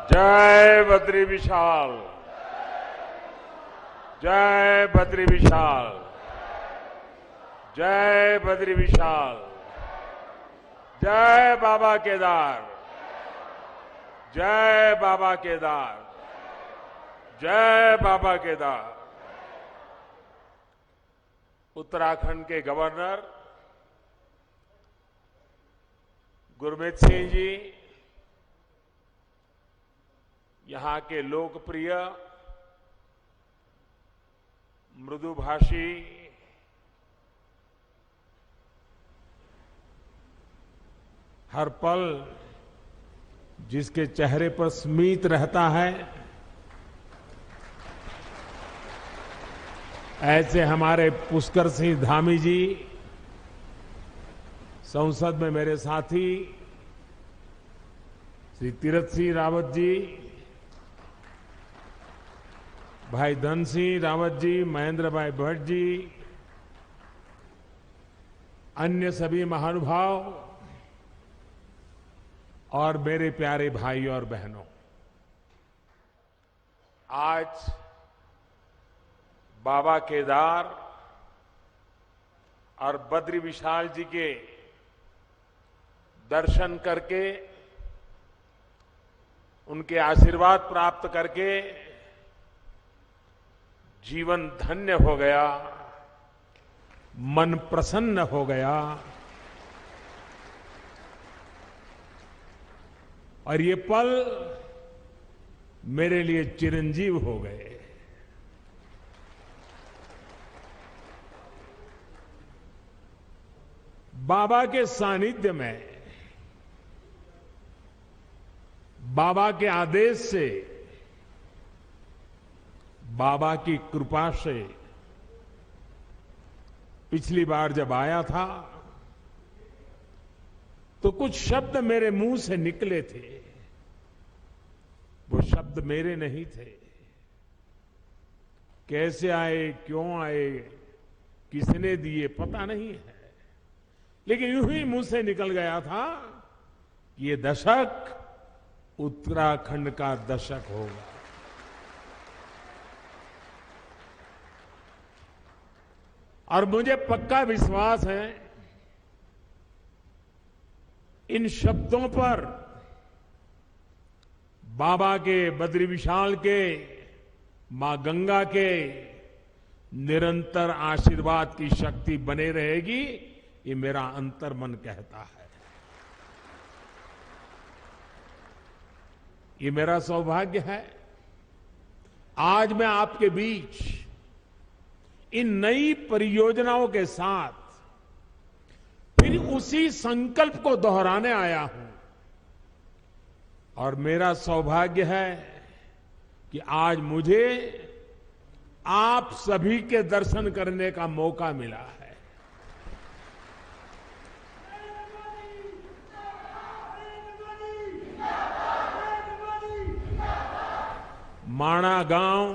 जय बद्री विशाल। जय बद्री विशाल। जय बद्री विशाल। जय बाबा केदार। जय बाबा केदार। जय बाबा केदार। उत्तराखंड के गवर्नर गुरमीत सिंह जी, यहां के लोकप्रिय मृदुभाषी हर पल जिसके चेहरे पर स्मित रहता है, ऐसे हमारे पुष्कर सिंह धामी जी, संसद में मेरे साथी श्री तीरथ सिंह रावत जी, भाई धन सिंह रावत जी, महेंद्र भाई भट्ट जी, अन्य सभी महानुभाव और मेरे प्यारे भाई और बहनों, आज बाबा केदार और बद्री विशाल जी के दर्शन करके, उनके आशीर्वाद प्राप्त करके जीवन धन्य हो गया, मन प्रसन्न हो गया और ये पल मेरे लिए चिरंजीव हो गए। बाबा के सानिध्य में, बाबा के आदेश से, बाबा की कृपा से पिछली बार जब आया था तो कुछ शब्द मेरे मुंह से निकले थे। वो शब्द मेरे नहीं थे। कैसे आए, क्यों आए, किसने दिए, पता नहीं है, लेकिन यूं ही मुंह से निकल गया था कि ये दशक उत्तराखंड का दशक होगा। और मुझे पक्का विश्वास है इन शब्दों पर बाबा के, बद्री विशाल के, मां गंगा के निरंतर आशीर्वाद की शक्ति बने रहेगी, ये मेरा अंतर्मन कहता है। ये मेरा सौभाग्य है आज मैं आपके बीच इन नई परियोजनाओं के साथ फिर उसी संकल्प को दोहराने आया हूं। और मेरा सौभाग्य है कि आज मुझे आप सभी के दर्शन करने का मौका मिला है। माणा गांव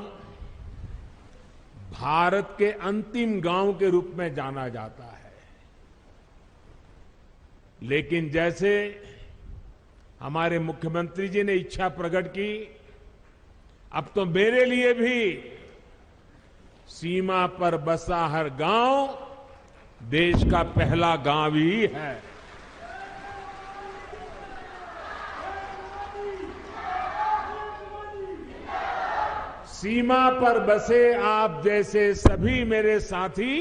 भारत के अंतिम गांव के रूप में जाना जाता है, लेकिन जैसे हमारे मुख्यमंत्री जी ने इच्छा प्रकट की, अब तो मेरे लिए भी सीमा पर बसा हर गांव देश का पहला गांव ही है। सीमा पर बसे आप जैसे सभी मेरे साथी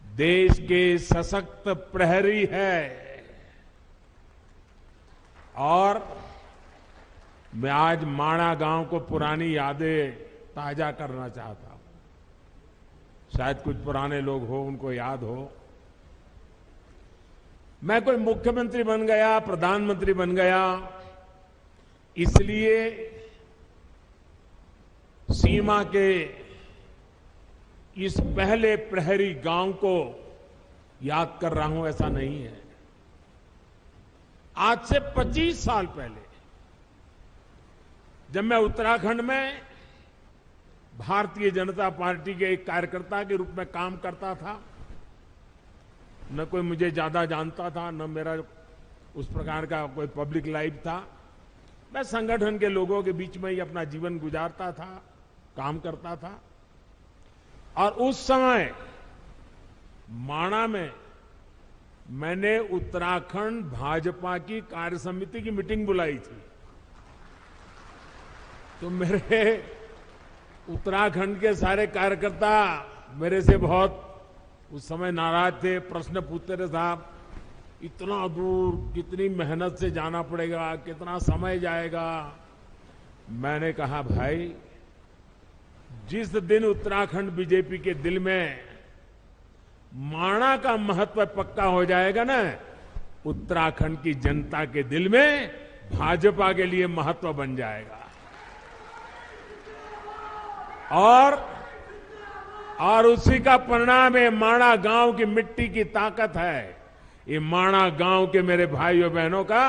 देश के सशक्त प्रहरी है। और मैं आज माणा गांव को पुरानी यादें ताजा करना चाहता हूं। शायद कुछ पुराने लोग हो, उनको याद हो। मैं कोई मुख्यमंत्री बन गया, प्रधानमंत्री बन गया, इसलिए सीमा के इस पहले प्रहरी गांव को याद कर रहा हूं, ऐसा नहीं है। आज से 25 साल पहले जब मैं उत्तराखंड में भारतीय जनता पार्टी के एक कार्यकर्ता के रूप में काम करता था, न कोई मुझे ज्यादा जानता था, न मेरा उस प्रकार का कोई पब्लिक लाइफ था, मैं संगठन के लोगों के बीच में ही अपना जीवन गुजारता था, काम करता था। और उस समय माणा में मैंने उत्तराखंड भाजपा की कार्य समिति की मीटिंग बुलाई थी। तो मेरे उत्तराखंड के सारे कार्यकर्ता मेरे से बहुत उस समय नाराज थे, प्रश्न पूछते थे, साहब इतना दूर कितनी मेहनत से जाना पड़ेगा, कितना समय जाएगा। मैंने कहा भाई, जिस दिन उत्तराखंड बीजेपी के दिल में माणा का महत्व पक्का हो जाएगा ना, उत्तराखंड की जनता के दिल में भाजपा के लिए महत्व बन जाएगा। और उसी का परिणाम है माणा गांव की मिट्टी की ताकत है। ये माणा गांव के मेरे भाइयों बहनों का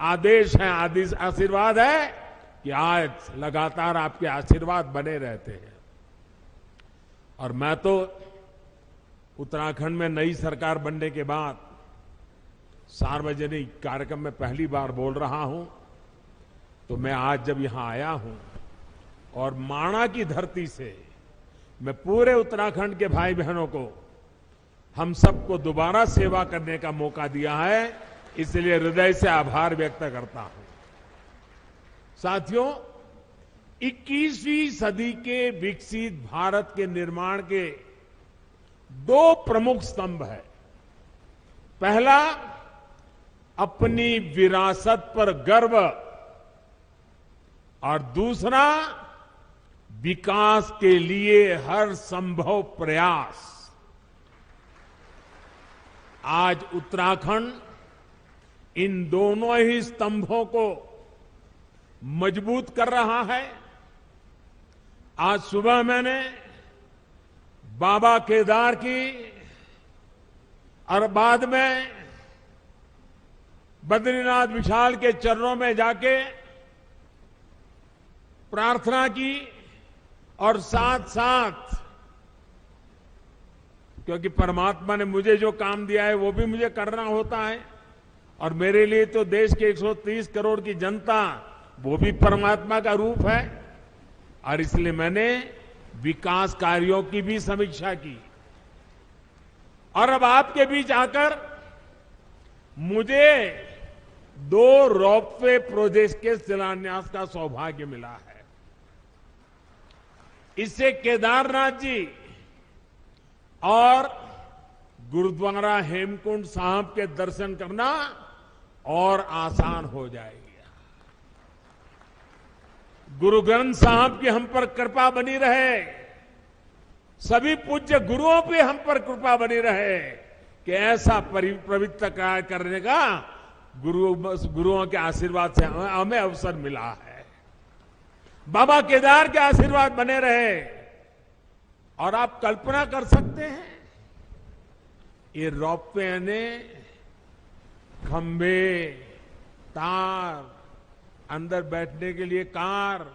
आदेश है, आशीर्वाद है कि आज लगातार आपके आशीर्वाद बने रहते हैं। और मैं तो उत्तराखंड में नई सरकार बनने के बाद सार्वजनिक कार्यक्रम में पहली बार बोल रहा हूं। तो मैं आज जब यहां आया हूं और माणा की धरती से मैं पूरे उत्तराखंड के भाई बहनों को, हम सबको दोबारा सेवा करने का मौका दिया है, इसलिए हृदय से आभार व्यक्त करता हूं। साथियों, 21वीं सदी के विकसित भारत के निर्माण के दो प्रमुख स्तंभ है। पहला, अपनी विरासत पर गर्व, और दूसरा, विकास के लिए हर संभव प्रयास। आज उत्तराखंड इन दोनों ही स्तंभों को मजबूत कर रहा है। आज सुबह मैंने बाबा केदार की और बाद में बद्रीनाथ विशाल के चरणों में जाके प्रार्थना की, और साथ साथ, क्योंकि परमात्मा ने मुझे जो काम दिया है वो भी मुझे करना होता है, और मेरे लिए तो देश के 130 करोड़ की जनता वो भी परमात्मा का रूप है। और इसलिए मैंने विकास कार्यों की भी समीक्षा की। और अब आपके बीच आकर मुझे 2 रोपवे प्रोजेक्ट के शिलान्यास का सौभाग्य मिला है। इससे केदारनाथ जी और गुरुद्वारा हेमकुंड साहब के दर्शन करना और आसान हो जाएगा। गुरु ग्रंथ साहब की हम पर कृपा बनी रहे, सभी पूज्य गुरुओं पे हम पर कृपा बनी रहे कि ऐसा पवित्र कार्य करने का गुरुओं के आशीर्वाद से हमें अवसर मिला है। बाबा केदार के आशीर्वाद बने रहे। और आप कल्पना कर सकते हैं, ये रोपवे ने खंभे, तार, अंदर बैठने के लिए कार,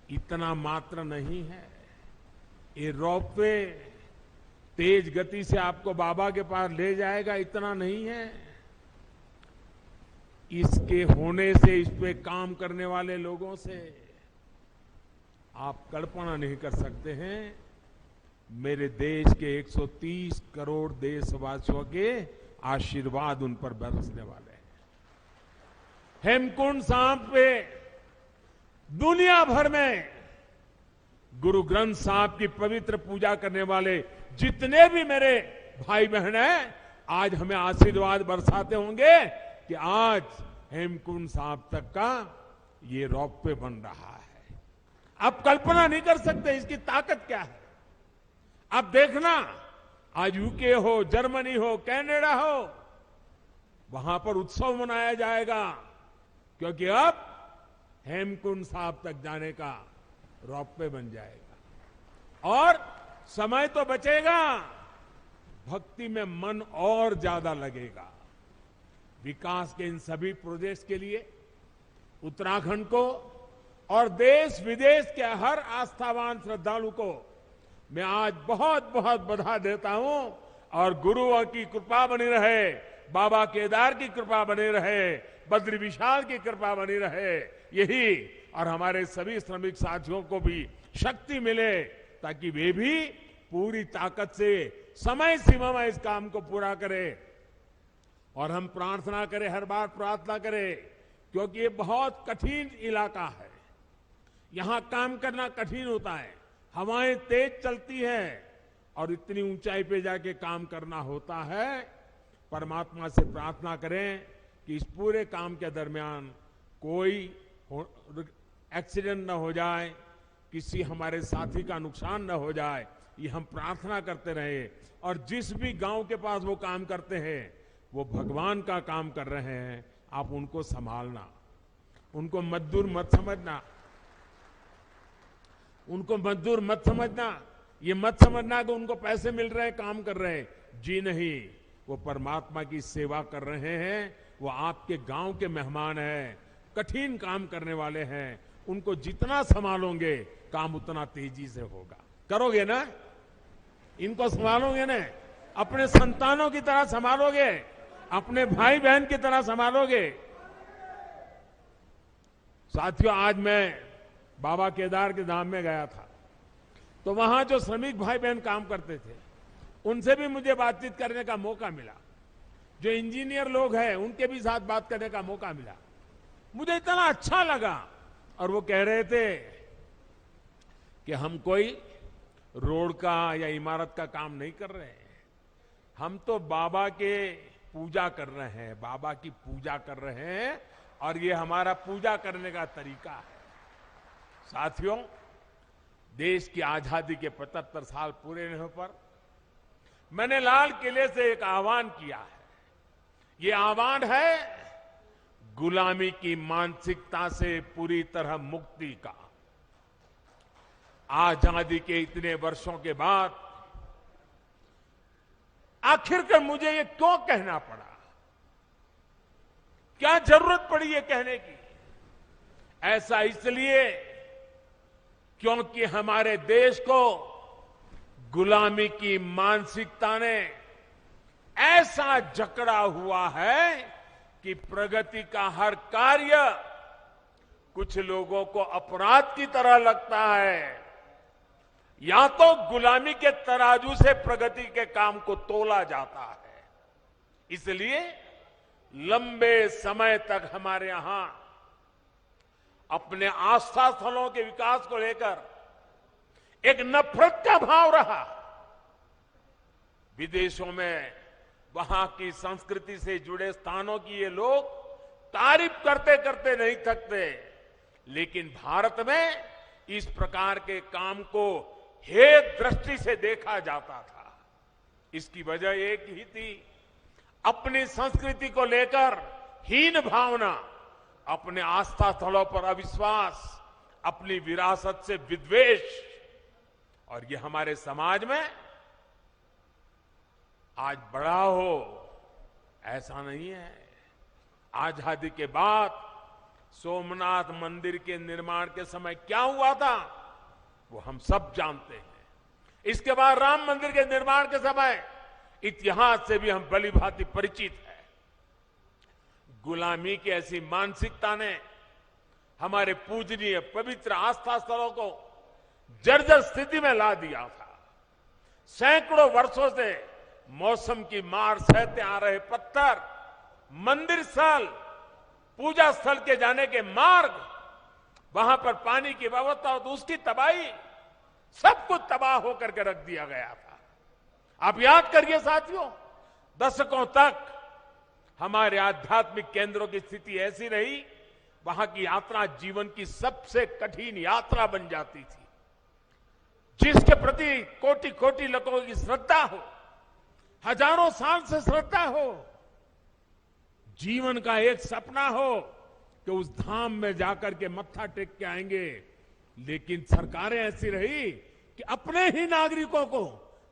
इतना मात्र नहीं है। ये रोपवे तेज गति से आपको बाबा के पास ले जाएगा, इतना नहीं है। इसके होने से, इस पे काम करने वाले लोगों से आप कल्पना नहीं कर सकते हैं मेरे देश के 130 करोड़ देशवासियों के आशीर्वाद उन पर बरसने वाले हैं। हेमकुंड साहब पे दुनिया भर में गुरु ग्रंथ साहब की पवित्र पूजा करने वाले जितने भी मेरे भाई बहन हैं, आज हमें आशीर्वाद बरसाते होंगे कि आज हेमकुंड साहब तक का ये रोपवे बन रहा है। आप कल्पना नहीं कर सकते इसकी ताकत क्या है। आप देखना, आज यूके हो, जर्मनी हो, कनाडा हो, वहां पर उत्सव मनाया जाएगा, क्योंकि अब हेमकुंड साहब तक जाने का रोपवे बन जाएगा। और समय तो बचेगा, भक्ति में मन और ज्यादा लगेगा। विकास के इन सभी प्रोजेक्ट्स के लिए उत्तराखंड को और देश विदेश के हर आस्थावान श्रद्धालु को मैं आज बहुत बहुत बधाई देता हूं। और गुरुओं की कृपा बनी रहे, बाबा केदार की कृपा बनी रहे, बद्री विशाल की कृपा बनी रहे, यही और हमारे सभी श्रमिक साथियों को भी शक्ति मिले ताकि वे भी पूरी ताकत से समय सीमा में इस काम को पूरा करें। और हम प्रार्थना करें, हर बार प्रार्थना करें, क्योंकि ये बहुत कठिन इलाका है, यहां काम करना कठिन होता है, हवाएं तेज चलती हैं और इतनी ऊंचाई पे जाके काम करना होता है। परमात्मा से प्रार्थना करें कि इस पूरे काम के दरमियान कोई एक्सीडेंट न हो जाए, किसी हमारे साथी का नुकसान न हो जाए, ये हम प्रार्थना करते रहे। और जिस भी गांव के पास वो काम करते हैं वो भगवान का काम कर रहे हैं, आप उनको संभालना, उनको मजदूर मत समझना, उनको मजदूर मत समझना, ये मत समझना कि उनको पैसे मिल रहे हैं काम कर रहे हैं, जी नहीं, वो परमात्मा की सेवा कर रहे हैं, वो आपके गांव के मेहमान हैं, कठिन काम करने वाले हैं, उनको जितना संभालोगे काम उतना तेजी से होगा। करोगे ना, इनको संभालोगे ना, अपने संतानों की तरह संभालोगे, अपने भाई बहन की तरह संभालोगे। साथियों, आज मैं बाबा केदार के धाम में गया था, तो वहां जो श्रमिक भाई बहन काम करते थे उनसे भी मुझे बातचीत करने का मौका मिला, जो इंजीनियर लोग हैं उनके भी साथ बात करने का मौका मिला, मुझे इतना अच्छा लगा। और वो कह रहे थे कि हम कोई रोड का या इमारत का काम नहीं कर रहे हैं, हम तो बाबा के पूजा कर रहे हैं, बाबा की पूजा कर रहे हैं और ये हमारा पूजा करने का तरीका है। साथियों, देश की आजादी के 75 साल पूरे होने पर मैंने लाल किले से एक आह्वान किया है। ये आह्वान है गुलामी की मानसिकता से पूरी तरह मुक्ति का। आजादी के इतने वर्षों के बाद आखिरकार मुझे ये क्यों कहना पड़ा, क्या जरूरत पड़ी ये कहने की? ऐसा इसलिए क्योंकि हमारे देश को गुलामी की मानसिकता ने ऐसा जकड़ा हुआ है कि प्रगति का हर कार्य कुछ लोगों को अपराध की तरह लगता है, या तो गुलामी के तराजू से प्रगति के काम को तोला जाता है। इसलिए लंबे समय तक हमारे यहां अपने आस्था स्थलों के विकास को लेकर एक नफरत का भाव रहा। विदेशों में वहां की संस्कृति से जुड़े स्थानों की ये लोग तारीफ करते करते नहीं थकते, लेकिन भारत में इस प्रकार के काम को हेय दृष्टि से देखा जाता था। इसकी वजह एक ही थी, अपनी संस्कृति को लेकर हीन भावना, अपने आस्था स्थलों पर अविश्वास, अपनी विरासत से विद्वेष। और ये हमारे समाज में आज बड़ा हो ऐसा नहीं है। आजादी के बाद सोमनाथ मंदिर के निर्माण के समय क्या हुआ था वो हम सब जानते हैं। इसके बाद राम मंदिर के निर्माण के समय इतिहास से भी हम भली भांति परिचित हैं। गुलामी की ऐसी मानसिकता ने हमारे पूजनीय पवित्र आस्था स्थलों को जर्जर स्थिति में ला दिया था। सैकड़ों वर्षों से मौसम की मार सहते आ रहे पत्थर, मंदिर स्थल, पूजा स्थल के जाने के मार्ग, वहां पर पानी की व्यवस्था और उसकी तबाही, सब कुछ तबाह होकर के रख दिया गया था। आप याद करिए साथियों, दशकों तक हमारे आध्यात्मिक केंद्रों की स्थिति ऐसी रही, वहां की यात्रा जीवन की सबसे कठिन यात्रा बन जाती थी। जिसके प्रति कोटि कोटि लोगों की श्रद्धा हो, हजारों साल से श्रद्धा हो, जीवन का एक सपना हो कि उस धाम में जाकर के मत्था टेक के आएंगे, लेकिन सरकारें ऐसी रही कि अपने ही नागरिकों को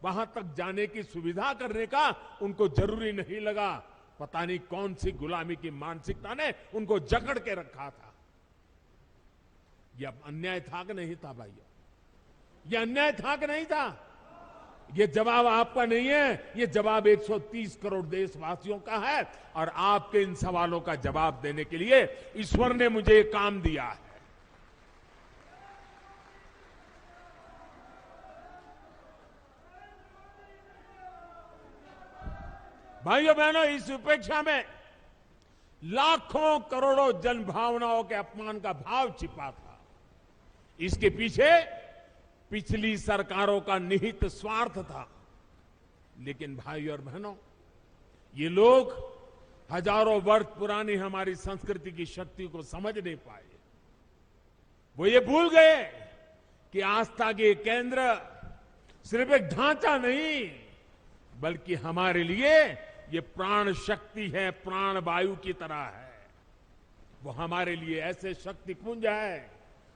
वहां तक जाने की सुविधा करने का उनको जरूरी नहीं लगा। पता नहीं कौन सी गुलामी की मानसिकता ने उनको जकड़ के रखा था। यह अन्याय था कि नहीं था भाइयों? यह अन्याय था कि नहीं था? ये जवाब आपका नहीं है, ये जवाब 130 करोड़ देशवासियों का है। और आपके इन सवालों का जवाब देने के लिए ईश्वर ने मुझे एक काम दिया है। भाइयों बहनों, इस उपेक्षा में लाखों करोड़ों जन भावनाओं के अपमान का भाव छिपा था। इसके पीछे पिछली सरकारों का निहित स्वार्थ था। लेकिन भाइयों और बहनों, ये लोग हजारों वर्ष पुरानी हमारी संस्कृति की शक्ति को समझ नहीं पाए। वो ये भूल गए कि आस्था के केंद्र सिर्फ एक ढांचा नहीं, बल्कि हमारे लिए ये प्राण शक्ति है, प्राण वायु की तरह है। वो हमारे लिए ऐसे शक्तिपुंज है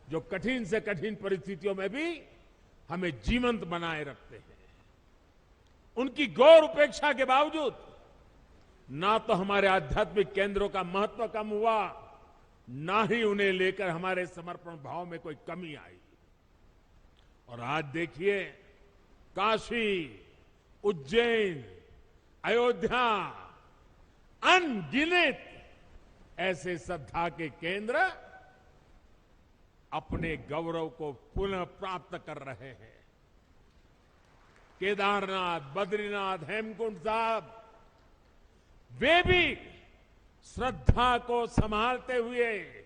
जो कठिन से कठिन परिस्थितियों में भी हमें जीवंत बनाए रखते हैं। उनकी गौर उपेक्षा के बावजूद ना तो हमारे आध्यात्मिक केंद्रों का महत्व कम हुआ, ना ही उन्हें लेकर हमारे समर्पण भाव में कोई कमी आई। और आज देखिए, काशी, उज्जैन, अयोध्या, अनगिनत ऐसे श्रद्धा के केंद्र अपने गौरव को पुनः प्राप्त कर रहे हैं। केदारनाथ, बद्रीनाथ, हेमकुंड साहब, वे भी श्रद्धा को संभालते हुए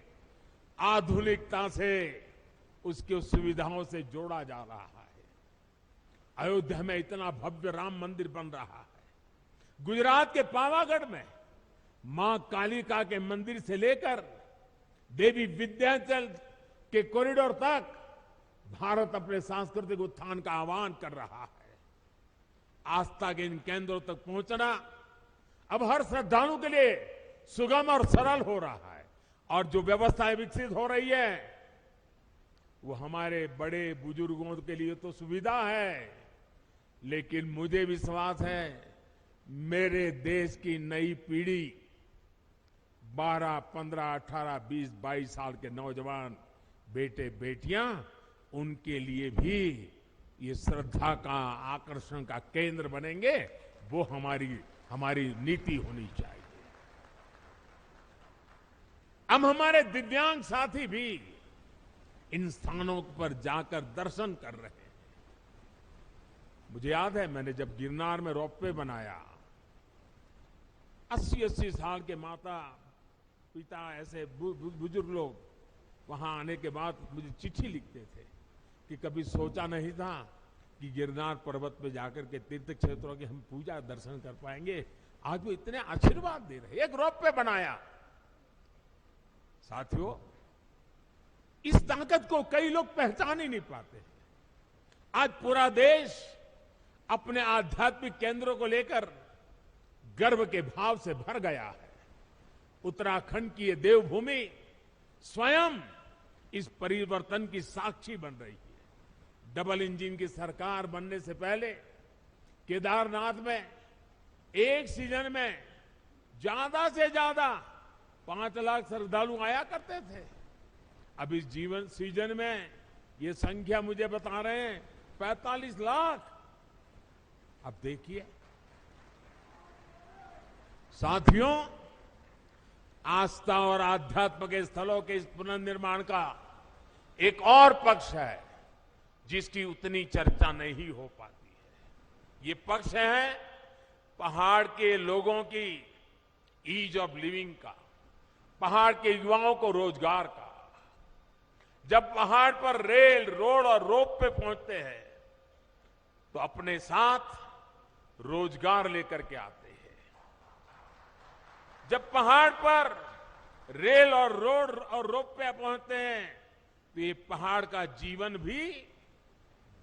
आधुनिकता से उसकी सुविधाओं से जोड़ा जा रहा है। अयोध्या में इतना भव्य राम मंदिर बन रहा है। गुजरात के पावागढ़ में मां कालिका के मंदिर से लेकर देवी विंध्याचल के कॉरिडोर तक भारत अपने सांस्कृतिक उत्थान का आह्वान कर रहा है। आस्था के इन केंद्रों तक पहुंचना अब हर श्रद्धालु के लिए सुगम और सरल हो रहा है। और जो व्यवस्थाएं विकसित हो रही है, वो हमारे बड़े बुजुर्गों के लिए तो सुविधा है, लेकिन मुझे विश्वास है मेरे देश की नई पीढ़ी 12, 15, 18, 20, 22 साल के नौजवान बेटे बेटियां, उनके लिए भी ये श्रद्धा का आकर्षण का केंद्र बनेंगे। वो हमारी नीति होनी चाहिए। अब हमारे दिव्यांग साथी भी इन स्थानों पर जाकर दर्शन कर रहे हैं। मुझे याद है, मैंने जब गिरनार में रोपवे बनाया, 80-80 साल के माता पिता ऐसे बुजुर्ग लोग वहां आने के बाद मुझे चिट्ठी लिखते थे कि कभी सोचा नहीं था कि गिरनार पर्वत पे जाकर के तीर्थ क्षेत्रों की हम पूजा दर्शन कर पाएंगे। आज वो इतने आशीर्वाद दे रहे। एक रोपवे बनाया। साथियों, इस ताकत को कई लोग पहचान ही नहीं पाते। आज पूरा देश अपने आध्यात्मिक केंद्रों को लेकर गर्व के भाव से भर गया है। उत्तराखंड की ये देवभूमि स्वयं इस परिवर्तन की साक्षी बन रही है। डबल इंजन की सरकार बनने से पहले केदारनाथ में एक सीजन में ज्यादा से ज्यादा 5 लाख श्रद्धालु आया करते थे। अब इस सीजन में ये संख्या मुझे बता रहे हैं 45 लाख। अब देखिए साथियों, आस्था और आध्यात्म के स्थलों के इस पुनर्निर्माण का एक और पक्ष है जिसकी उतनी चर्चा नहीं हो पाती है। ये पक्ष है पहाड़ के लोगों की ईज ऑफ लिविंग का, पहाड़ के युवाओं को रोजगार का। जब पहाड़ पर रेल, रोड और रोप पे पहुंचते हैं तो अपने साथ रोजगार लेकर के आते हैं। जब पहाड़ पर रेल और रोड और रोप पे पहुंचते हैं तो ये पहाड़ का जीवन भी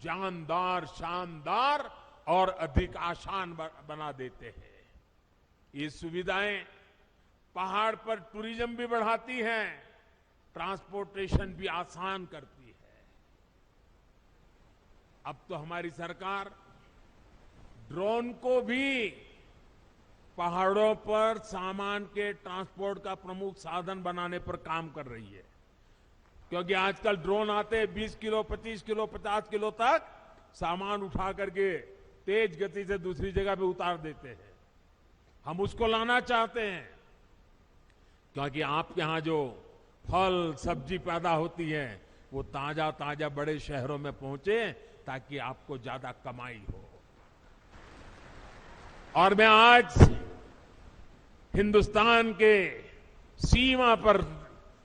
जानदार, शानदार और अधिक आसान बना देते हैं। ये सुविधाएं पहाड़ पर टूरिज्म भी बढ़ाती हैं, ट्रांसपोर्टेशन भी आसान करती है। अब तो हमारी सरकार ड्रोन को भी पहाड़ों पर सामान के ट्रांसपोर्ट का प्रमुख साधन बनाने पर काम कर रही है। क्योंकि आजकल ड्रोन आते हैं 20 किलो, 25 किलो, 50 किलो तक सामान उठा करके तेज गति से दूसरी जगह पे उतार देते हैं। हम उसको लाना चाहते हैं, क्योंकि आपके यहां जो फल सब्जी पैदा होती है वो ताजा ताजा बड़े शहरों में पहुंचे, ताकि आपको ज्यादा कमाई हो। और मैं आज हिंदुस्तान के सीमा पर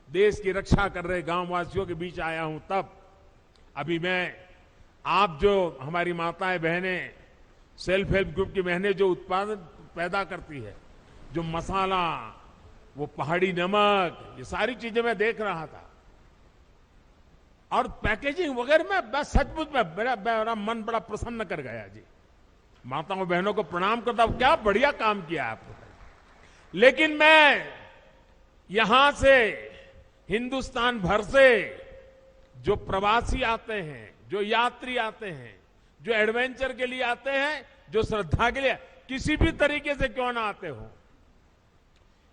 देश की रक्षा कर रहे गांववासियों के बीच आया हूं। तब अभी मैं, आप जो हमारी माताएं बहनें, सेल्फ हेल्प ग्रुप की बहनें जो उत्पादन पैदा करती है, जो मसाला, वो पहाड़ी नमक, ये सारी चीजें मैं देख रहा था। और पैकेजिंग वगैरह में बस सचमुच में मेरा मन बड़ा प्रसन्न कर गया जी। माताओं बहनों को प्रणाम करता हूं, क्या बढ़िया काम किया आपने। लेकिन मैं यहां से, हिंदुस्तान भर से जो प्रवासी आते हैं, जो यात्री आते हैं, जो एडवेंचर के लिए आते हैं, जो श्रद्धा के लिए, किसी भी तरीके से क्यों ना आते हो,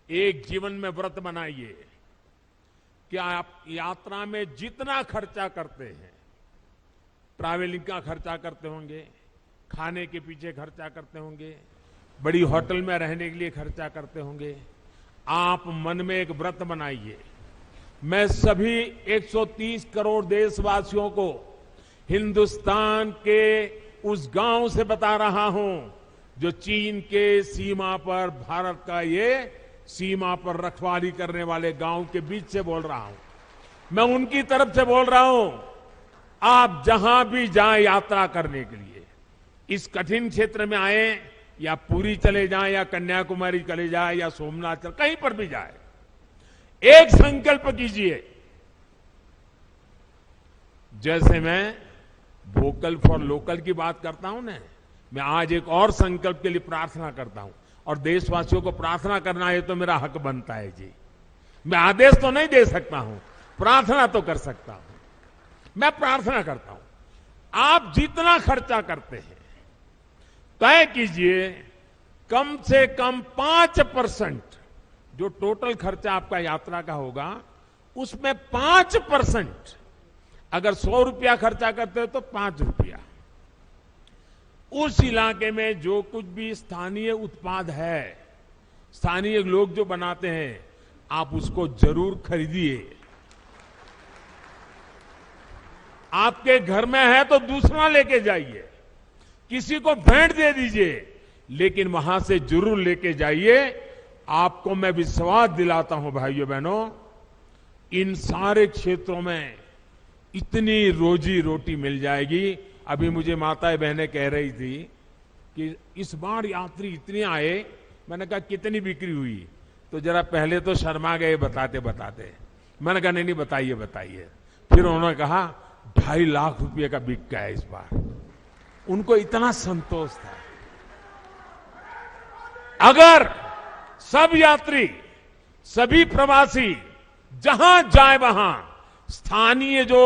एक जीवन में व्रत बनाइए कि आप यात्रा में जितना खर्चा करते हैं, ट्रैवलिंग का खर्चा करते होंगे, खाने के पीछे खर्चा करते होंगे, बड़ी होटल में रहने के लिए खर्चा करते होंगे, आप मन में एक व्रत बनाइए। मैं सभी 130 करोड़ देशवासियों को हिंदुस्तान के उस गांव से बता रहा हूं जो चीन के सीमा पर, भारत का ये सीमा पर रखवाली करने वाले गांव के बीच से बोल रहा हूं। मैं उनकी तरफ से बोल रहा हूं, आप जहां भी जाएं यात्रा करने के लिए, इस कठिन क्षेत्र में आए, या पुरी चले जाएं, या कन्याकुमारी चले जाएं, या सोमनाथ, कहीं पर भी जाए, एक संकल्प कीजिए। जैसे मैं वोकल फॉर लोकल की बात करता हूं ना, मैं आज एक और संकल्प के लिए प्रार्थना करता हूं। और देशवासियों को प्रार्थना करना है तो मेरा हक बनता है जी। मैं आदेश तो नहीं दे सकता हूं, प्रार्थना तो कर सकता हूं। मैं प्रार्थना करता हूं, आप जितना खर्चा करते हैं तय कीजिए, कम से कम 5%, जो टोटल खर्चा आपका यात्रा का होगा उसमें 5%, अगर 100 रुपया खर्चा करते हो तो 5 रुपया, उस इलाके में जो कुछ भी स्थानीय उत्पाद है, स्थानीय लोग जो बनाते हैं, आप उसको जरूर खरीदिए। आपके घर में है तो दूसरा लेके जाइए, किसी को भेंट दे दीजिए, लेकिन वहां से जरूर लेके जाइए। आपको मैं विश्वास दिलाता हूं भाइयों बहनों, इन सारे क्षेत्रों में इतनी रोजी रोटी मिल जाएगी। अभी मुझे माताएं बहनें कह रही थी कि इस बार यात्री इतने आए, मैंने कहा कितनी बिक्री हुई, तो जरा पहले तो शर्मा गए बताते बताते। मैंने कहा नहीं बताइए बताइए। फिर उन्होंने कहा 2.5 लाख रुपए का बिक गया इस बार। उनको इतना संतोष था। अगर सब यात्री, सभी प्रवासी जहां जाए वहां स्थानीय जो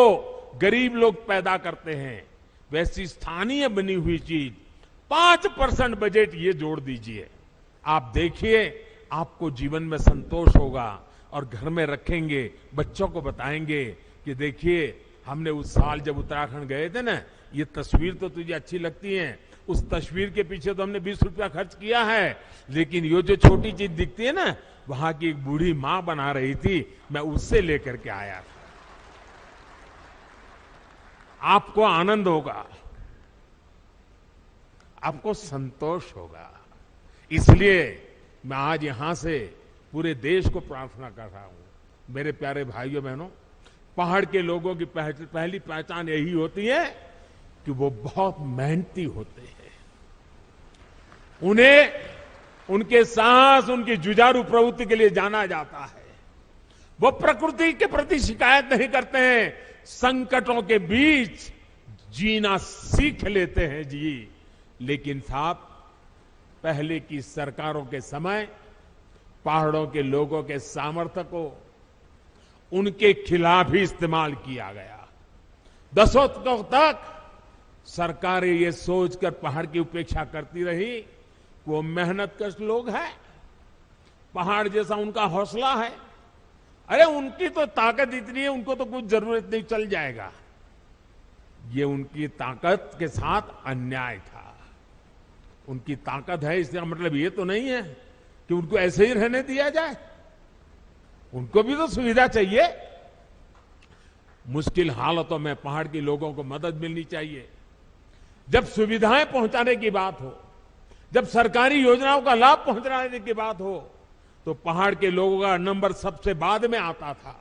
गरीब लोग पैदा करते हैं, वैसी स्थानीय बनी हुई चीज 5% बजट ये जोड़ दीजिए, आप देखिए आपको जीवन में संतोष होगा। और घर में रखेंगे, बच्चों को बताएंगे कि देखिए हमने उस साल जब उत्तराखंड गए थे ना, ये तस्वीर तो तुझे अच्छी लगती है, उस तस्वीर के पीछे तो हमने 20 रुपया खर्च किया है, लेकिन ये जो छोटी चीज दिखती है ना, वहां की एक बूढ़ी मां बना रही थी, मैं उससे लेकर के आया था। आपको आनंद होगा, आपको संतोष होगा। इसलिए मैं आज यहां से पूरे देश को प्रार्थना कर रहा हूं, मेरे प्यारे भाइयों बहनों, पहाड़ के लोगों की पहली पहचान यही होती है कि वो बहुत मेहनती होते हैं। उन्हें उनके साहस, उनकी जुझारू प्रवृत्ति के लिए जाना जाता है। वो प्रकृति के प्रति शिकायत नहीं करते हैं, संकटों के बीच जीना सीख लेते हैं जी। लेकिन साहब, पहले की सरकारों के समय पहाड़ों के लोगों के सामर्थ्य को उनके खिलाफ ही इस्तेमाल किया गया। दशकों तक सरकारें ये सोचकर पहाड़ की उपेक्षा करती रही कि वो मेहनतकश लोग हैं, पहाड़ जैसा उनका हौसला है, अरे उनकी तो ताकत इतनी है, उनको तो कुछ जरूरत नहीं, चल जाएगा। ये उनकी ताकत के साथ अन्याय था। उनकी ताकत है, इसका मतलब ये तो नहीं है कि उनको ऐसे ही रहने दिया जाए। उनको भी तो सुविधा चाहिए। मुश्किल हालातों में पहाड़ के लोगों को मदद मिलनी चाहिए। जब सुविधाएं पहुंचाने की बात हो, जब सरकारी योजनाओं का लाभ पहुंचाने की बात हो, तो पहाड़ के लोगों का नंबर सबसे बाद में आता था।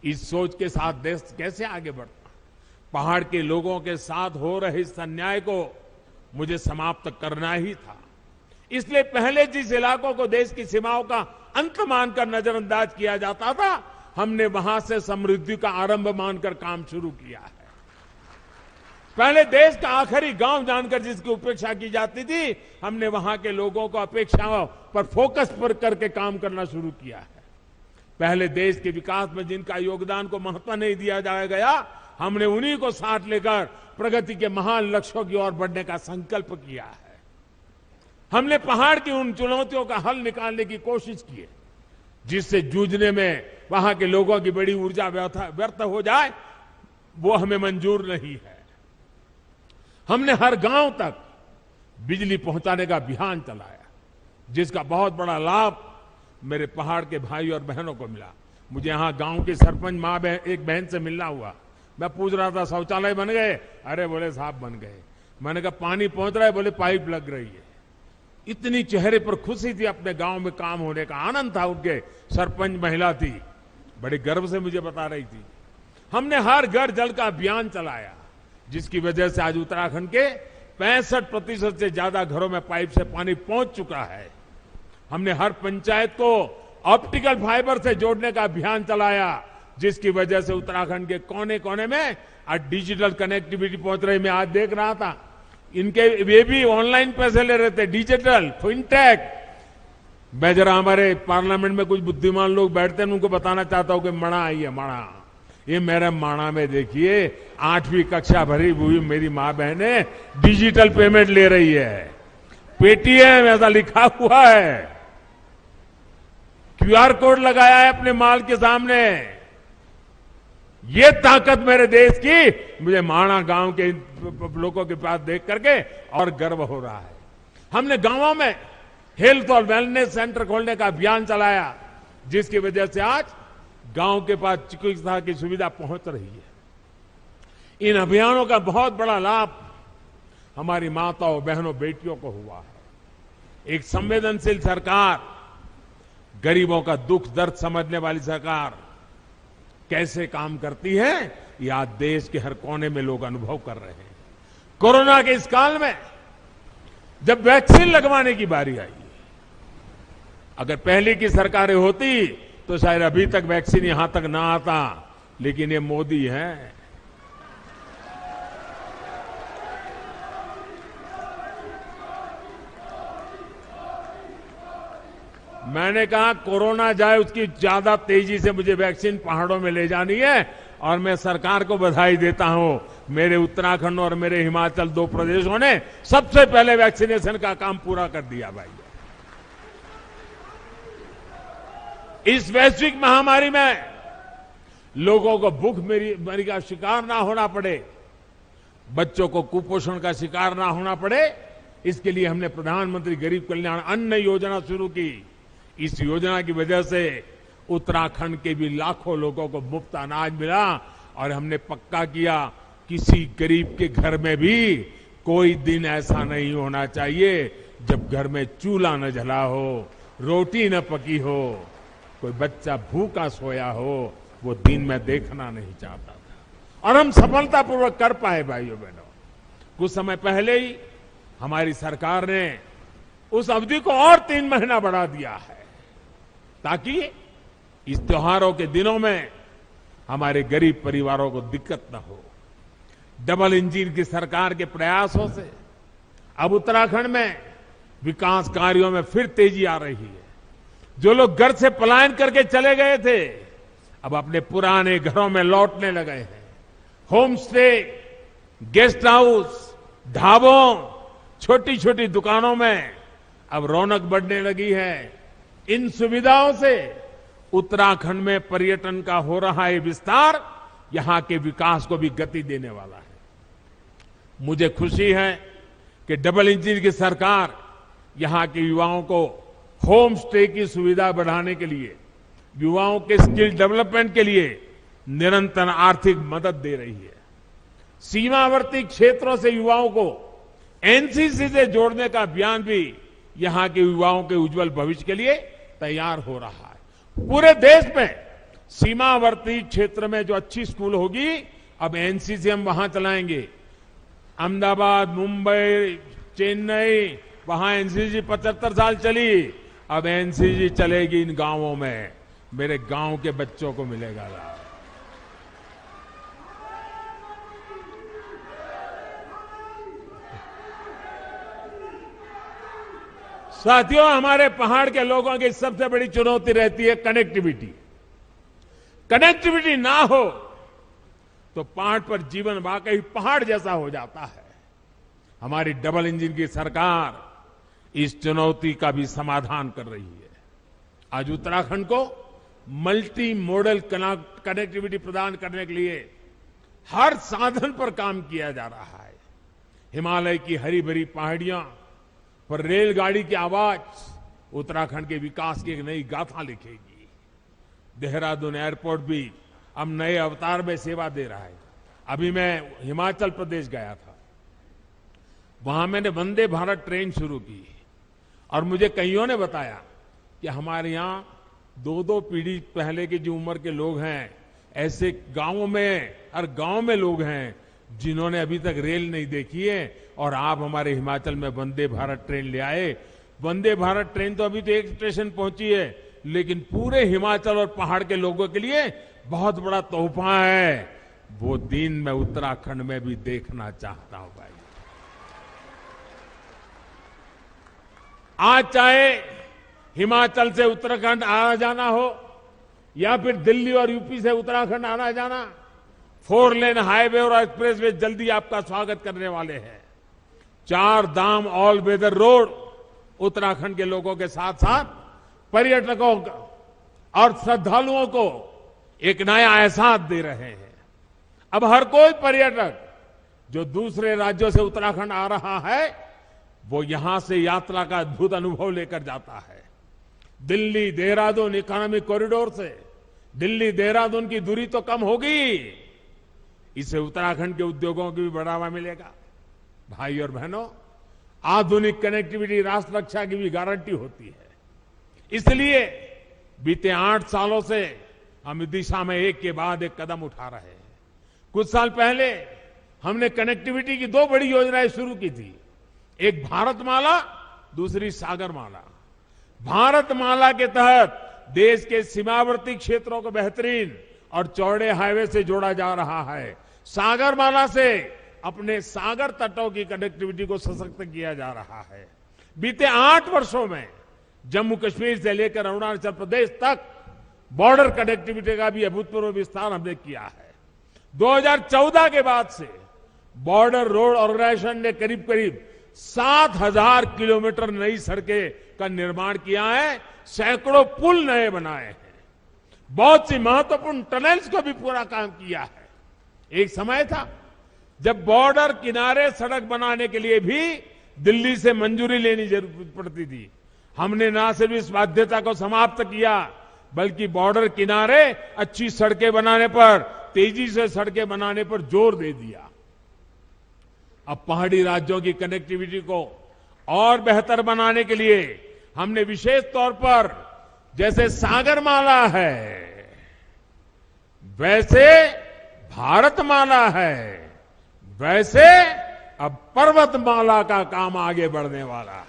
इस सोच के साथ देश कैसे आगे बढ़ता? पहाड़ के लोगों के साथ हो रहे इस अन्याय को मुझे समाप्त करना ही था। इसलिए पहले जिस इलाकों को देश की सीमाओं का अंत मानकर नजरअंदाज किया जाता था, हमने वहां से समृद्धि का आरंभ मानकर काम शुरू किया है। पहले देश का आखिरी गांव जानकर जिसकी उपेक्षा की जाती थी, हमने वहां के लोगों को अपेक्षाओं पर फोकस पर करके काम करना शुरू किया है। पहले देश के विकास में जिनका योगदान को महत्व नहीं दिया गया, हमने उन्हीं को साथ लेकर प्रगति के महान लक्ष्यों की ओर बढ़ने का संकल्प किया है। हमने पहाड़ की उन चुनौतियों का हल निकालने की कोशिश की है, जिससे जूझने में वहां के लोगों की बड़ी ऊर्जा व्यर्थ हो जाए, वो हमें मंजूर नहीं है। हमने हर गांव तक बिजली पहुंचाने का अभियान चलाया, जिसका बहुत बड़ा लाभ मेरे पहाड़ के भाई और बहनों को मिला। मुझे यहां गांव की सरपंच एक बहन से मिलना हुआ। मैं पूछ रहा था शौचालय बन गए? अरे बोले साहब बन गए। मैंने कहा पानी पहुंच रहा है? बोले पाइप लग रही है। इतनी चेहरे पर खुशी थी, अपने गांव में काम होने का आनंद था। उनके सरपंच महिला थी, बड़े गर्व से मुझे बता रही थी। हमने हर घर जल का अभियान चलाया, जिसकी वजह से आज उत्तराखंड के 65% से ज्यादा घरों में पाइप से पानी पहुंच चुका है। हमने हर पंचायत को ऑप्टिकल फाइबर से जोड़ने का अभियान चलाया, जिसकी वजह से उत्तराखंड के कोने कोने में आज डिजिटल कनेक्टिविटी पहुंच रही। मैं आज देख रहा था, इनके वे भी ऑनलाइन पैसे ले रहे थे, डिजिटल फिनटेक। मैं जरा हमारे पार्लियामेंट में कुछ बुद्धिमान लोग बैठते हैं, उनको बताना चाहता हूं कि मणा आई है, मणा। ये मेरे माणा में देखिए 8वीं कक्षा भरी हुई मेरी मां बहने डिजिटल पेमेंट ले रही है। पेटीएम ऐसा लिखा हुआ है, क्यूआर कोड लगाया है अपने माल के सामने। ये ताकत मेरे देश की मुझे माणा गांव के लोगों के पास देख करके और गर्व हो रहा है। हमने गांवों में हेल्थ और वेलनेस सेंटर खोलने का अभियान चलाया, जिसकी वजह से आज गांव के पास चिकित्सा की सुविधा पहुंच रही है। इन अभियानों का बहुत बड़ा लाभ हमारी माताओं, बहनों, बेटियों को हुआ है। एक संवेदनशील सरकार, गरीबों का दुख दर्द समझने वाली सरकार कैसे काम करती है, ये आज देश के हर कोने में लोग अनुभव कर रहे हैं। कोरोना के इस काल में जब वैक्सीन लगवाने की बारी आई, अगर पहले की सरकारें होती तो शायद अभी तक वैक्सीन यहां तक ना आता, लेकिन ये मोदी है। मैंने कहा कोरोना जाए उसकी ज्यादा तेजी से मुझे वैक्सीन पहाड़ों में ले जानी है, और मैं सरकार को बधाई देता हूं। मेरे उत्तराखंड और मेरे हिमाचल 2 प्रदेशों ने सबसे पहले वैक्सीनेशन का काम पूरा कर दिया भाई। इस वैश्विक महामारी में लोगों को भूख मरी का शिकार ना होना पड़े, बच्चों को कुपोषण का शिकार ना होना पड़े, इसके लिए हमने प्रधानमंत्री गरीब कल्याण अन्न योजना शुरू की। इस योजना की वजह से उत्तराखंड के भी लाखों लोगों को मुफ्त अनाज मिला, और हमने पक्का किया किसी गरीब के घर में भी कोई दिन ऐसा नहीं होना चाहिए जब घर में चूल्हा न जला हो, रोटी न पकी हो, कोई बच्चा भूखा सोया हो, वो दिन में देखना नहीं चाहता था। और हम सफलतापूर्वक कर पाए भाइयों बहनों। कुछ समय पहले ही हमारी सरकार ने उस अवधि को और 3 महीना बढ़ा दिया है, ताकि इस त्योहारों के दिनों में हमारे गरीब परिवारों को दिक्कत न हो। डबल इंजन की सरकार के प्रयासों से अब उत्तराखंड में विकास कार्यों में फिर तेजी आ रही है। जो लोग घर से पलायन करके चले गए थे, अब अपने पुराने घरों में लौटने लगे हैं। होम स्टे, गेस्ट हाउस, ढाबों, छोटी छोटी दुकानों में अब रौनक बढ़ने लगी है। इन सुविधाओं से उत्तराखंड में पर्यटन का हो रहा है विस्तार, यहां के विकास को भी गति देने वाला है। मुझे खुशी है कि डबल इंजन की सरकार यहां के युवाओं को होम स्टे की सुविधा बढ़ाने के लिए, युवाओं के स्किल डेवलपमेंट के लिए निरंतर आर्थिक मदद दे रही है। सीमावर्ती क्षेत्रों से युवाओं को एनसीसी से जोड़ने का अभियान भी यहां के युवाओं के उज्जवल भविष्य के लिए तैयार हो रहा है। पूरे देश में सीमावर्ती क्षेत्र में जो अच्छी स्कूल होगी, अब एनसीसी हम वहां चलाएंगे। अहमदाबाद, मुंबई, चेन्नई, वहां एनसीसी 75 साल चली, अब एनसीसी चलेगी इन गांवों में। मेरे गांव के बच्चों को मिलेगा लाभ। साथियों, हमारे पहाड़ के लोगों की सबसे बड़ी चुनौती रहती है कनेक्टिविटी। कनेक्टिविटी ना हो तो पहाड़ पर जीवन वाकई पहाड़ जैसा हो जाता है। हमारी डबल इंजन की सरकार इस चुनौती का भी समाधान कर रही है। आज उत्तराखंड को मल्टी मॉडल कनेक्टिविटी प्रदान करने के लिए हर साधन पर काम किया जा रहा है। हिमालय की हरी भरी पहाड़ियां पर रेलगाड़ी की आवाज उत्तराखंड के विकास की एक नई गाथा लिखेगी। देहरादून एयरपोर्ट भी अब नए अवतार में सेवा दे रहा है। अभी मैं हिमाचल प्रदेश गया था, वहां मैंने वंदे भारत ट्रेन शुरू की और मुझे कईयों ने बताया कि हमारे यहां 2-2 पीढ़ी पहले की जो उम्र के लोग हैं, ऐसे गांवों में, हर गांव में लोग हैं जिन्होंने अभी तक रेल नहीं देखी है, और आप हमारे हिमाचल में वंदे भारत ट्रेन ले आए। वंदे भारत ट्रेन तो अभी तो एक स्टेशन पहुंची है, लेकिन पूरे हिमाचल और पहाड़ के लोगों के लिए बहुत बड़ा तोहफा है। वो दिन मैं उत्तराखंड में भी देखना चाहता हूं भाई। आज चाहे हिमाचल से उत्तराखंड आना जाना हो या फिर दिल्ली और यूपी से उत्तराखंड आना जाना, 4 लेन हाईवे और एक्सप्रेसवे जल्दी आपका स्वागत करने वाले हैं। 4 धाम ऑल वेदर रोड उत्तराखंड के लोगों के साथ साथ पर्यटकों और श्रद्धालुओं को एक नया एहसास दे रहे हैं। अब हर कोई पर्यटक जो दूसरे राज्यों से उत्तराखंड आ रहा है, वो यहां से यात्रा का अद्भुत अनुभव लेकर जाता है। दिल्ली देहरादून इकोनॉमिक कॉरिडोर से दिल्ली देहरादून की दूरी तो कम होगी, इससे उत्तराखंड के उद्योगों को भी बढ़ावा मिलेगा। भाई और बहनों, आधुनिक कनेक्टिविटी राष्ट्र रक्षा की भी गारंटी होती है। इसलिए बीते 8 सालों से हम इस दिशा में एक के बाद एक कदम उठा रहे हैं। कुछ साल पहले हमने कनेक्टिविटी की 2 बड़ी योजनाएं शुरू की थी, एक भारतमाला, दूसरी सागरमाला। भारतमाला के तहत देश के सीमावर्ती क्षेत्रों को बेहतरीन और चौड़े हाईवे से जोड़ा जा रहा है। सागरमाला से अपने सागर तटों की कनेक्टिविटी को सशक्त किया जा रहा है। बीते 8 वर्षों में जम्मू कश्मीर से लेकर अरुणाचल प्रदेश तक बॉर्डर कनेक्टिविटी का भी अभूतपूर्व विस्तार हमने किया है। 2014 के बाद से बॉर्डर रोड ऑर्गेनाइजेशन ने करीब करीब 7,000 किलोमीटर नई सड़कें का निर्माण किया है, सैकड़ों पुल नए बनाए हैं, बहुत सी महत्वपूर्ण टनल्स को भी पूरा काम किया है। एक समय था जब बॉर्डर किनारे सड़क बनाने के लिए भी दिल्ली से मंजूरी लेनी जरूरत पड़ती थी। हमने न सिर्फ इस बाध्यता को समाप्त किया, बल्कि बॉर्डर किनारे अच्छी सड़कें बनाने पर, तेजी से सड़कें बनाने पर जोर दे दिया। अब पहाड़ी राज्यों की कनेक्टिविटी को और बेहतर बनाने के लिए हमने विशेष तौर पर, जैसे सागरमाला है वैसे भारतमाला है, वैसे अब पर्वतमाला का काम आगे बढ़ने वाला है।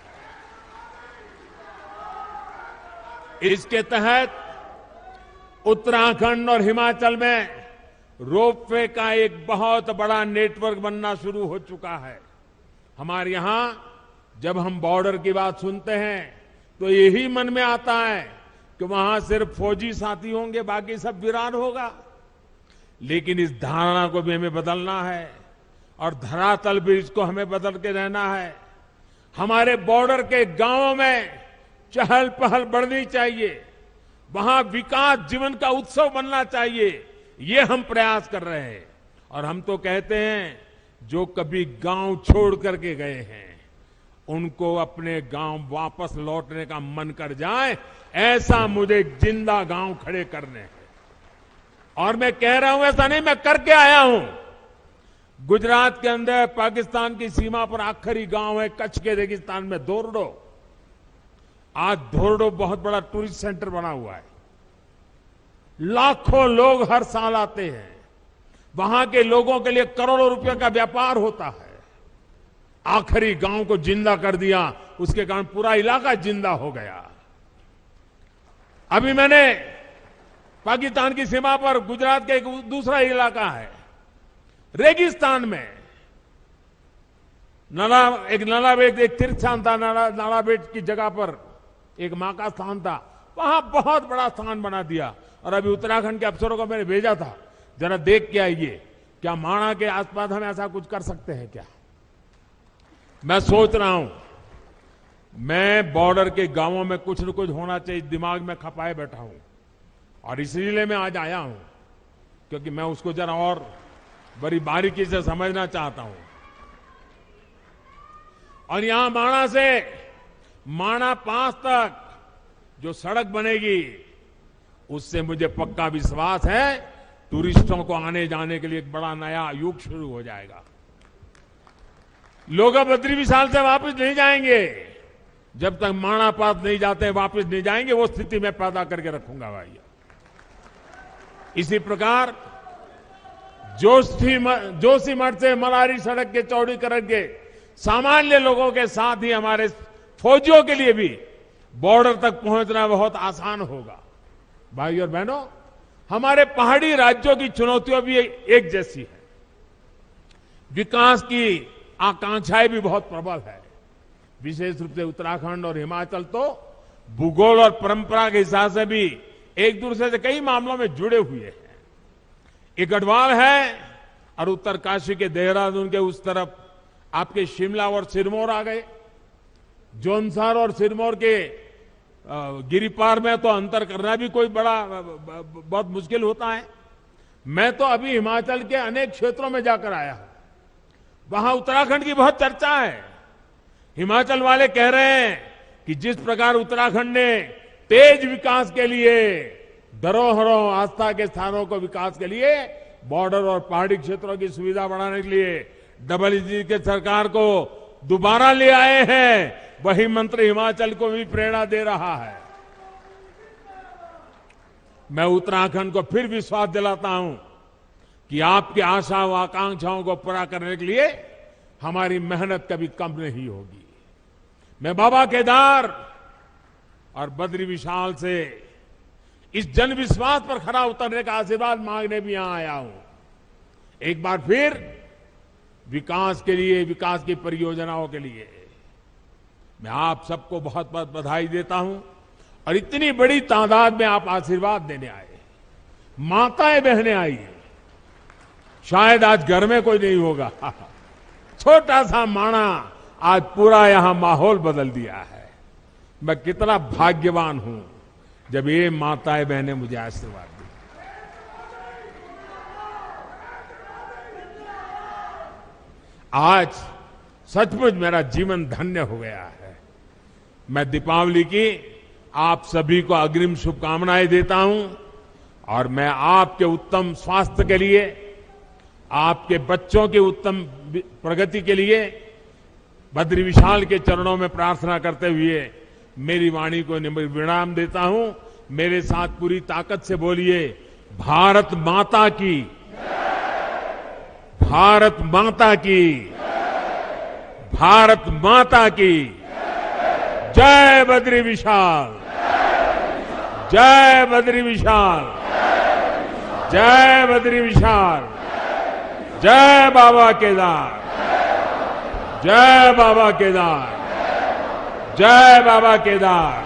इसके तहत उत्तराखंड और हिमाचल में रोपवे का एक बहुत बड़ा नेटवर्क बनना शुरू हो चुका है। हमारे यहां जब हम बॉर्डर की बात सुनते हैं तो यही मन में आता है कि वहां सिर्फ फौजी साथी होंगे, बाकी सब वीरान होगा। लेकिन इस धारणा को भी हमें बदलना है और धरातल भी इसको हमें बदल के रहना है। हमारे बॉर्डर के गांवों में चहल पहल बढ़नी चाहिए, वहां विकास जीवन का उत्सव बनना चाहिए, ये हम प्रयास कर रहे हैं। और हम तो कहते हैं जो कभी गांव छोड़ करके गए हैं उनको अपने गांव वापस लौटने का मन कर जाए, ऐसा मुझे जिंदा गांव खड़े करने हैं। और मैं कह रहा हूं ऐसा नहीं, मैं करके आया हूं। गुजरात के अंदर पाकिस्तान की सीमा पर आखिरी गांव है कच्छ के रेगिस्तान में धोरडो। आज धोरडो बहुत बड़ा टूरिस्ट सेंटर बना हुआ है। लाखों लोग हर साल आते हैं। वहां के लोगों के लिए करोड़ों रुपए का व्यापार होता है। आखिरी गांव को जिंदा कर दिया, उसके कारण पूरा इलाका जिंदा हो गया। अभी मैंने पाकिस्तान की सीमा पर गुजरात का एक दूसरा इलाका है, रेगिस्तान में नालाबेट, एक तीर्थ स्थान था, नालाबेट की जगह पर एक मां का स्थान था, वहां बहुत बड़ा स्थान बना दिया। और अभी उत्तराखंड के अफसरों को मैंने भेजा था, जरा देख के आइए, क्या माणा के आसपास हम ऐसा कुछ कर सकते हैं क्या? मैं सोच रहा हूं, मैं बॉर्डर के गांवों में कुछ न कुछ होना चाहिए, दिमाग में खपाए बैठा हूं। और इसलिए मैं आज आया हूं, क्योंकि मैं उसको जरा और बड़ी बारीकी से समझना चाहता हूं। और यहां माणा से माणा पास तक जो सड़क बनेगी, उससे मुझे पक्का विश्वास है टूरिस्टों को आने जाने के लिए एक बड़ा नया युग शुरू हो जाएगा। लोग अब बद्री विशाल से वापस नहीं जाएंगे, जब तक माणा पास नहीं जाते वापस नहीं जाएंगे। वो स्थिति मैं पैदा करके रखूंगा भाई। इसी प्रकार जोशीमठ से मलारी सड़क के चौड़ीकरण के सामान्य लोगों के साथ ही हमारे फौजियों के लिए भी बॉर्डर तक पहुंचना बहुत आसान होगा। भाई और बहनों, हमारे पहाड़ी राज्यों की चुनौतियां भी एक जैसी है। विकास की आकांक्षाएं भी बहुत प्रबल है। विशेष रूप से उत्तराखंड और हिमाचल तो भूगोल और परंपरा के हिसाब से भी एक दूसरे से कई मामलों में जुड़े हुए हैं। एक गढ़वाल है और उत्तरकाशी के देहरादून के उस तरफ आपके शिमला और सिरमौर आ गए। जोनसार और सिरमौर के गिरिपार में तो अंतर करना भी कोई बहुत मुश्किल होता है। मैं तो अभी हिमाचल के अनेक क्षेत्रों में जाकर आया हूं, वहां उत्तराखंड की बहुत चर्चा है। हिमाचल वाले कह रहे हैं कि जिस प्रकार उत्तराखंड ने तेज विकास के लिए, धरोहरों, आस्था के स्थानों को विकास के लिए, बॉर्डर और पहाड़ी क्षेत्रों की सुविधा बढ़ाने के लिए डबल-जी के सरकार को दोबारा ले आए हैं, वही मंत्र हिमाचल को भी प्रेरणा दे रहा है। मैं उत्तराखंड को फिर विश्वास दिलाता हूं कि आपकी आशा व आकांक्षाओं को पूरा करने के लिए हमारी मेहनत कभी कम नहीं होगी। मैं बाबा केदार और बद्री विशाल से इस जन विश्वास पर खरा उतरने का आशीर्वाद मांगने भी यहां आया हूं। एक बार फिर विकास के लिए, विकास की परियोजनाओं के लिए मैं आप सबको बहुत बहुत बधाई देता हूं। और इतनी बड़ी तादाद में आप आशीर्वाद देने आए, माताएं बहनें आई। शायद आज घर में कोई नहीं होगा, छोटा सा माणा आज पूरा यहां माहौल बदल दिया है। मैं कितना भाग्यवान हूं जब ये माताएं बहनें मुझे आशीर्वाद दी। आज सचमुच मेरा जीवन धन्य हो गया है। मैं दीपावली की आप सभी को अग्रिम शुभकामनाएं देता हूं और मैं आपके उत्तम स्वास्थ्य के लिए, आपके बच्चों की उत्तम प्रगति के लिए बद्री विशाल के चरणों में प्रार्थना करते हुए मेरी वाणी को विराम देता हूं। मेरे साथ पूरी ताकत से बोलिए, भारत माता की, भारत माता की, भारत माता की जय बद्री विशाल, जय बद्री विशाल, जय बद्री विशाल, जय बाबा केदार, जय बाबा केदार, जय बाबा केदार।